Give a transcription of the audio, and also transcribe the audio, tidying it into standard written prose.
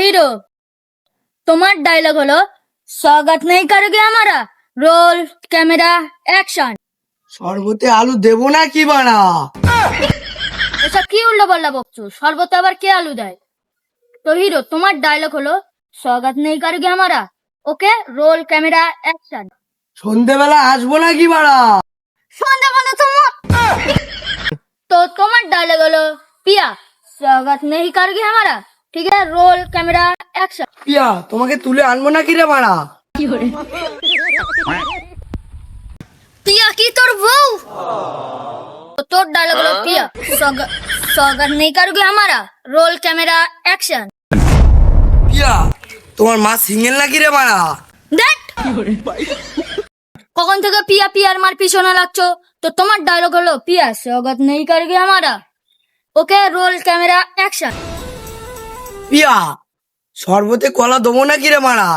Hero, তোমার dialogue হলো स्वागत नहीं करोगे हमारा, रोल कैमरा एक्शन। শরবতে আলু দেবো না কি বাড়া? এসব কি উল্টো পাল্টা বকছো? শরবতে আবার কে আলু দেয়? তো হিরো, তোমার ডায়লগ হলো स्वागत नहीं करोगे हमारा, ওকে, রোল ক্যামেরা অ্যাকশন। সন্ধেবেলা আসবো না কি বাড়া? সন্ধ্যাবেলা তো তোমার ডায়লগ হলো পিয়া, स्वागत नहीं करोगे हमारा, ঠিক আছে, রোল ক্যামেরা অ্যাকশন। পিয়া, তোমাকে তুলে আনবো না কি রে বাড়া? পিয়া কি তোর বউ? তো তোর ডায়লগ হলো পিয়া, स्वागत नहीं करोगे हमारा, রোল ক্যামেরা অ্যাকশন। পিয়া, তোমার মা সিঙ্গেল নাকি রে বাড়া? দেখ কখন থেকে পিয়া পিয়ার মার পিছনে লাগছো? তো তোমার ডায়লগ হলো পিয়া, स्वागत नहीं करोगे हमारा, ওকে, রোল ক্যামেরা অ্যাকশন। পিয়া, শরবতে কলা দেবো না কি রে বাড়া?